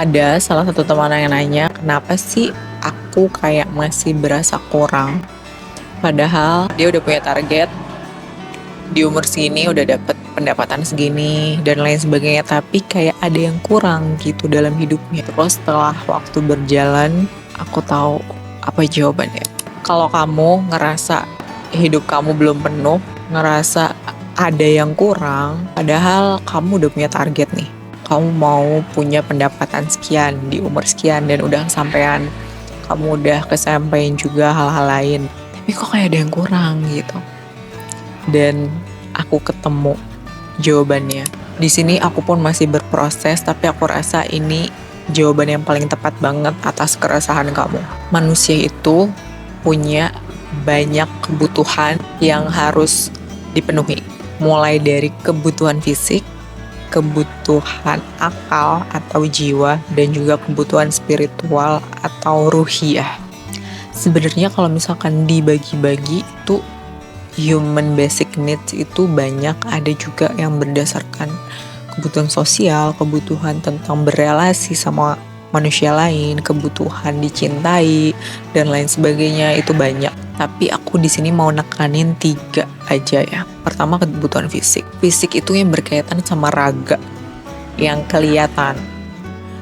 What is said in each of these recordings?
Ada salah satu teman yang nanya, kenapa sih aku kayak masih berasa kurang? Padahal dia udah punya target, di umur segini udah dapet pendapatan segini, dan lain sebagainya. Tapi kayak ada yang kurang gitu dalam hidupnya. Terus setelah waktu berjalan, aku tahu apa jawabannya. Kalau kamu ngerasa hidup kamu belum penuh, ngerasa ada yang kurang, padahal kamu udah punya target nih. Kamu mau punya pendapatan sekian di umur sekian dan udah kesampean. Kamu udah kesampaian juga hal-hal lain. Tapi kok kayak ada yang kurang gitu. Dan aku ketemu jawabannya. Di sini aku pun masih berproses, tapi aku rasa ini jawaban yang paling tepat banget atas keresahan kamu. Manusia itu punya banyak kebutuhan yang harus dipenuhi. Mulai dari kebutuhan fisik, kebutuhan akal atau jiwa, dan juga kebutuhan spiritual atau ruhiyah. Sebenarnya kalau misalkan dibagi-bagi itu human basic needs itu banyak, ada juga yang berdasarkan kebutuhan sosial, kebutuhan tentang berelasi sama manusia lain, kebutuhan dicintai, dan lain sebagainya itu banyak. Tapi aku di sini mau nekanin 3 aja ya. Pertama, kebutuhan fisik. Fisik itu yang berkaitan sama raga, yang kelihatan.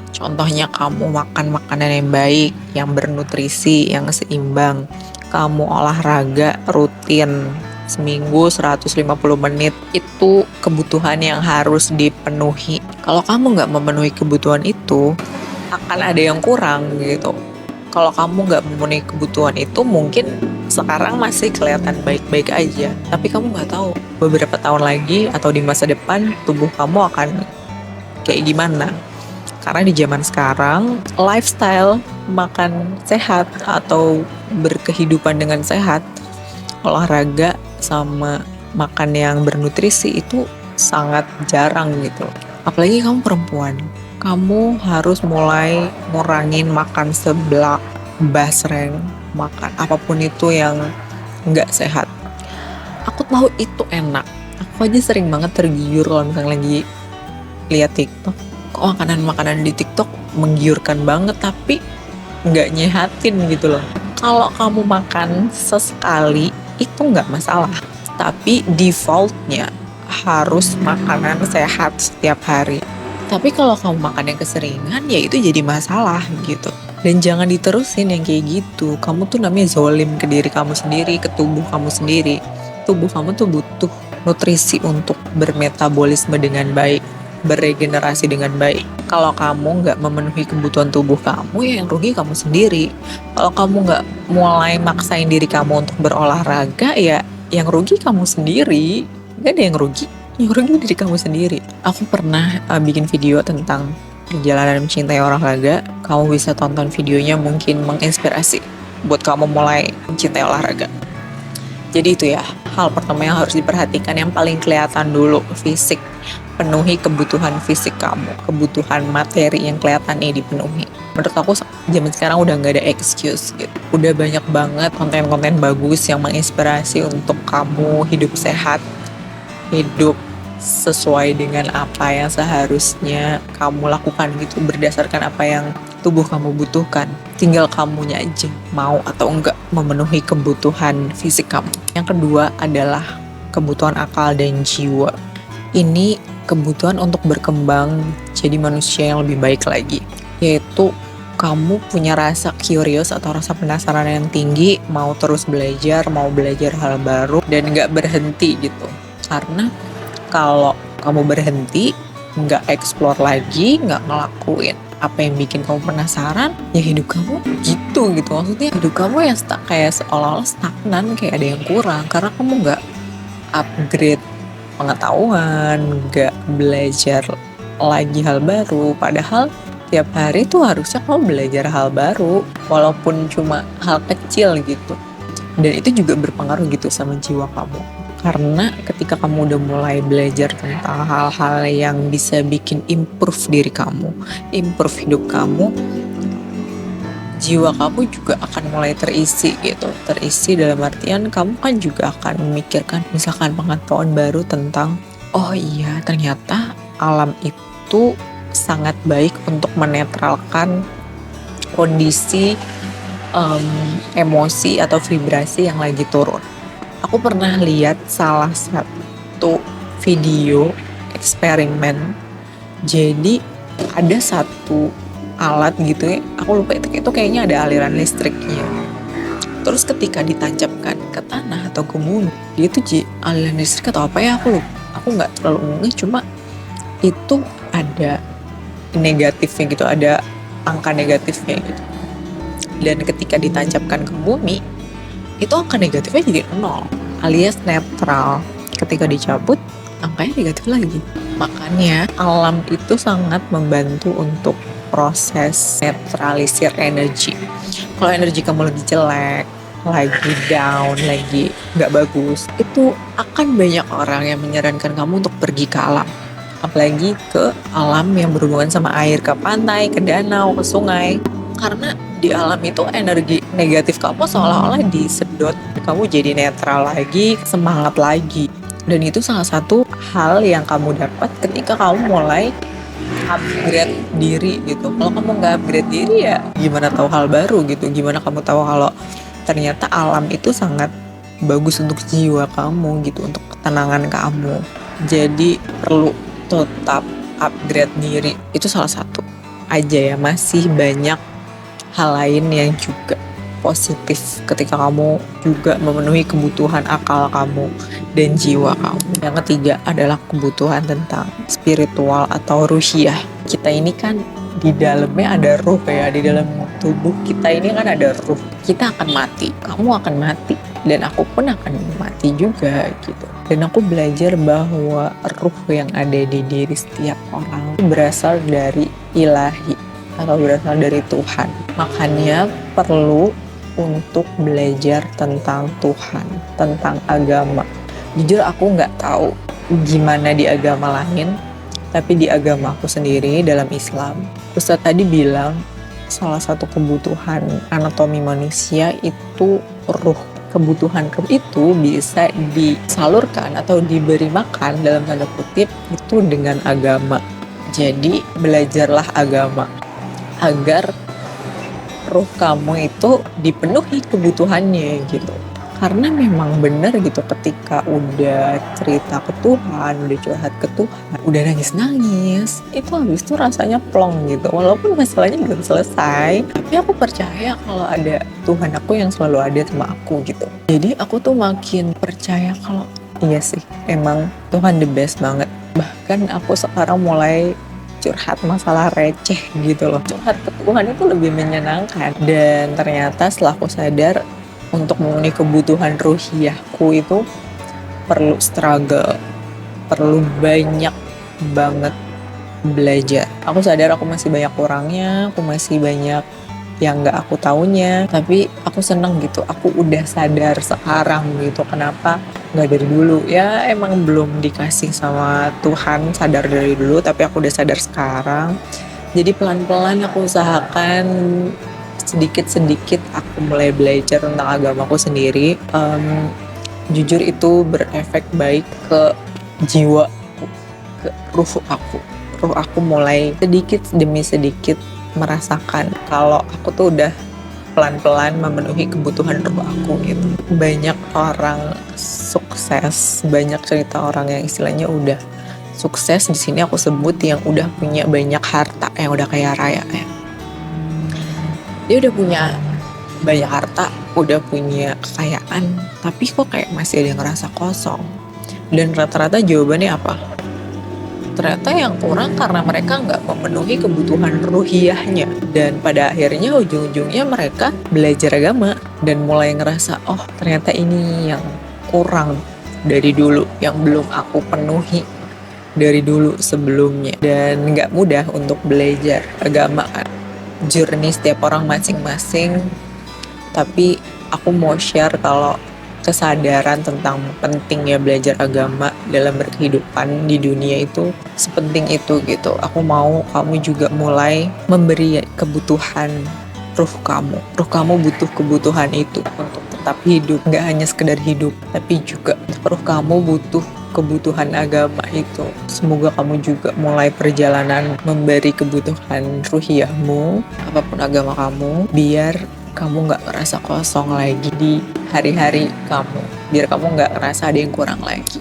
Contohnya kamu makan makanan yang baik, yang bernutrisi, yang seimbang. Kamu olahraga rutin seminggu 150 menit, itu kebutuhan yang harus dipenuhi. Kalau kamu nggak memenuhi kebutuhan itu, akan ada yang kurang gitu. Kalau kamu nggak memenuhi kebutuhan itu, mungkin sekarang masih kelihatan baik-baik aja, tapi kamu nggak tahu beberapa tahun lagi atau di masa depan tubuh kamu akan kayak gimana. Karena di zaman sekarang, lifestyle makan sehat atau berkehidupan dengan sehat, olahraga sama makan yang bernutrisi itu sangat jarang gitu. Apalagi kamu perempuan, kamu harus mulai ngurangin makan seblak, basreng, makan apapun itu yang nggak sehat. Aku tahu itu enak. Aku aja sering banget tergiur kalau misalnya lagi lihat TikTok. Kok makanan-makanan di TikTok menggiurkan banget, tapi nggak nyehatin gitu loh. Kalau kamu makan sesekali itu nggak masalah, tapi defaultnya harus makanan sehat setiap hari. Tapi kalau kamu makan yang keseringan, ya itu jadi masalah gitu. Dan jangan diterusin yang kayak gitu. Kamu tuh namanya zolim ke diri kamu sendiri, ke tubuh kamu sendiri. Tubuh kamu tuh butuh nutrisi untuk bermetabolisme dengan baik, beregenerasi dengan baik. Kalau kamu nggak memenuhi kebutuhan tubuh kamu, ya yang rugi kamu sendiri. Kalau kamu nggak mulai maksain diri kamu untuk berolahraga, ya yang rugi kamu sendiri. Nggak ada yang rugi diri kamu sendiri. Aku pernah bikin video tentang perjalanan mencintai olahraga. Kamu bisa tonton videonya, mungkin menginspirasi buat kamu mulai mencintai olahraga. Jadi itu ya, hal pertama yang harus diperhatikan, yang paling kelihatan dulu, fisik. Penuhi kebutuhan fisik kamu, kebutuhan materi yang kelihatannya dipenuhi. Menurut aku zaman sekarang udah nggak ada excuse gitu. Udah banyak banget konten-konten bagus yang menginspirasi untuk kamu hidup sehat, hidup sesuai dengan apa yang seharusnya kamu lakukan gitu, berdasarkan apa yang tubuh kamu butuhkan. Tinggal kamunya aja mau atau enggak memenuhi kebutuhan fisik kamu. Yang kedua adalah kebutuhan akal dan jiwa. Ini kebutuhan untuk berkembang jadi manusia yang lebih baik lagi, yaitu kamu punya rasa curious atau rasa penasaran yang tinggi, mau terus belajar, mau belajar hal baru dan nggak berhenti gitu. Karena kalau kamu berhenti, nggak explore lagi, nggak ngelakuin apa yang bikin kamu penasaran, ya hidup kamu gitu. Maksudnya hidup kamu yang kayak seolah-olah stagnan, kayak ada yang kurang. Karena kamu nggak upgrade pengetahuan, nggak belajar lagi hal baru. Padahal tiap hari tuh harusnya kamu belajar hal baru, walaupun cuma hal kecil gitu. Dan itu juga berpengaruh gitu sama jiwa kamu. Karena ketika kamu udah mulai belajar tentang hal-hal yang bisa bikin improve diri kamu, improve hidup kamu, jiwa kamu juga akan mulai terisi gitu. Terisi dalam artian kamu kan juga akan memikirkan misalkan pengetahuan baru tentang, oh iya ternyata alam itu sangat baik untuk menetralkan kondisi emosi atau vibrasi yang lagi turun. Aku pernah lihat salah satu video eksperimen. Jadi ada satu alat gitu ya, aku lupa itu kayaknya ada aliran listriknya. Terus ketika ditancapkan ke tanah atau ke bumi, dia tuh aliran listrik atau apa ya, aku lupa. Aku nggak terlalu ngeh, cuma itu ada negatifnya gitu, ada angka negatifnya gitu. Dan ketika ditancapkan ke bumi, itu angka negatifnya jadi 0 alias netral. Ketika dicabut, angkanya negatif lagi. Makanya alam itu sangat membantu untuk proses netralisir energi. Kalau energi kamu lagi jelek, lagi down, lagi nggak bagus, itu akan banyak orang yang menyarankan kamu untuk pergi ke alam. Apalagi ke alam yang berhubungan sama air, ke pantai, ke danau, ke sungai. Karena di alam itu energi negatif kamu seolah-olah disedot, kamu jadi netral lagi, semangat lagi. Dan itu salah satu hal yang kamu dapat ketika kamu mulai upgrade diri gitu. Kalau kamu nggak upgrade diri, ya gimana tahu hal baru gitu, gimana kamu tahu kalau ternyata alam itu sangat bagus untuk jiwa kamu gitu, untuk ketenangan kamu. Jadi perlu tetap upgrade diri. Itu salah satu aja ya, masih banyak hal lain yang juga positif ketika kamu juga memenuhi kebutuhan akal kamu dan jiwa kamu. Yang ketiga adalah kebutuhan tentang spiritual atau ruhiyah. Kita ini kan di dalamnya ada ruh ya, di dalam tubuh kita ini kan ada ruh. Kita akan mati, kamu akan mati, dan aku pun akan mati juga gitu. Dan aku belajar bahwa ruh yang ada di diri setiap orang berasal dari ilahi atau berasal dari Tuhan. Makanya perlu untuk belajar tentang Tuhan, tentang agama. Jujur aku nggak tahu gimana di agama lain, tapi di agama aku sendiri dalam Islam, Ustadz tadi bilang salah satu kebutuhan anatomi manusia itu ruh. Kebutuhan itu bisa disalurkan atau diberi makan dalam tanda kutip itu dengan agama. Jadi belajarlah agama agar ruh kamu itu dipenuhi kebutuhannya gitu. Karena memang benar gitu, ketika udah cerita ke Tuhan, udah curhat ke Tuhan, udah nangis-nangis, itu habis itu rasanya plong gitu. Walaupun masalahnya belum selesai, tapi aku percaya kalau ada Tuhan aku yang selalu ada sama aku gitu. Jadi aku tuh makin percaya kalau iya sih, emang Tuhan the best banget. Bahkan aku sekarang mulai curhat masalah receh gitu loh. Curhat ke Tuhan itu lebih menyenangkan. Dan ternyata setelah aku sadar, untuk memenuhi kebutuhan ruhiyahku itu perlu struggle, perlu banyak banget belajar. Aku sadar aku masih banyak kurangnya, aku masih banyak yang gak aku taunya, tapi aku seneng gitu, aku udah sadar sekarang gitu. Kenapa gak dari dulu? Ya emang belum dikasih sama Tuhan sadar dari dulu, tapi aku udah sadar sekarang. Jadi pelan-pelan aku usahakan sedikit-sedikit aku mulai belajar tentang agamaku sendiri. Jujur itu berefek baik ke jiwa, ke ruh aku. Ruh aku mulai sedikit demi sedikit merasakan kalau aku tuh udah pelan-pelan memenuhi kebutuhan ruh aku gitu. Banyak orang sukses, banyak cerita orang yang istilahnya udah sukses, di sini aku sebut yang udah punya banyak harta, yang udah kaya raya ya. Dia udah punya banyak harta, udah punya kekayaan, tapi kok kayak masih ada yang ngerasa kosong. Dan rata-rata jawabannya apa? Ternyata yang kurang karena mereka nggak memenuhi kebutuhan ruhiyahnya. Dan pada akhirnya ujung-ujungnya mereka belajar agama dan mulai ngerasa, oh ternyata ini yang kurang dari dulu, yang belum aku penuhi dari dulu sebelumnya. Dan nggak mudah untuk belajar agama kan. Journey setiap orang masing-masing, tapi aku mau share kalau kesadaran tentang pentingnya belajar agama dalam berkehidupan di dunia itu sepenting itu gitu. Aku mau kamu juga mulai memberi kebutuhan ruh kamu. Ruh kamu butuh kebutuhan itu untuk tetap hidup, nggak hanya sekedar hidup, tapi juga ruh kamu butuh kebutuhan agama itu. Semoga kamu juga mulai perjalanan memberi kebutuhan ruhiyahmu, apapun agama kamu, biar kamu nggak ngerasa kosong lagi di hari-hari kamu. Biar kamu nggak ngerasa ada yang kurang lagi.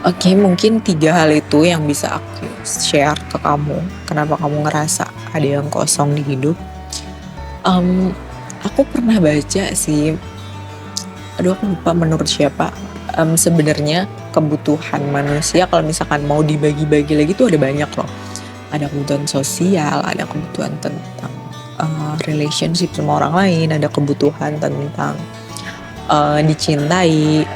Oke, mungkin 3 hal itu yang bisa aku share ke kamu. Kenapa kamu ngerasa ada yang kosong di hidup. Aku pernah baca sih, aduh aku lupa menurut siapa, sebenarnya kebutuhan manusia kalau misalkan mau dibagi-bagi lagi tuh ada banyak loh. Ada kebutuhan sosial, ada kebutuhan tentang relationship sama orang lain, ada kebutuhan tentang dicintai,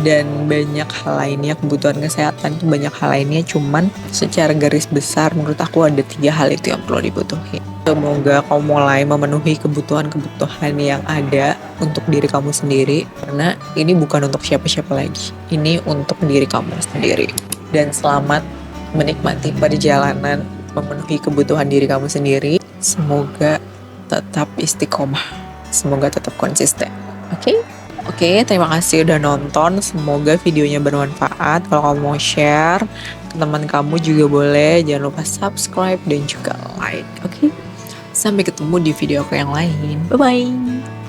dan banyak hal lainnya, kebutuhan kesehatan tuh banyak hal lainnya. Cuman secara garis besar menurut aku ada 3 hal itu yang perlu dibutuhin. Semoga kamu mulai memenuhi kebutuhan-kebutuhan yang ada untuk diri kamu sendiri, karena ini bukan untuk siapa-siapa lagi, ini untuk diri kamu sendiri. Dan selamat menikmati perjalanan memenuhi kebutuhan diri kamu sendiri. Semoga tetap istiqomah, semoga tetap konsisten. Oke, terima kasih udah nonton. Semoga videonya bermanfaat. Kalau kamu mau share ke teman kamu juga boleh. Jangan lupa subscribe dan juga like. Oke, sampai ketemu di video aku yang lain. Bye-bye.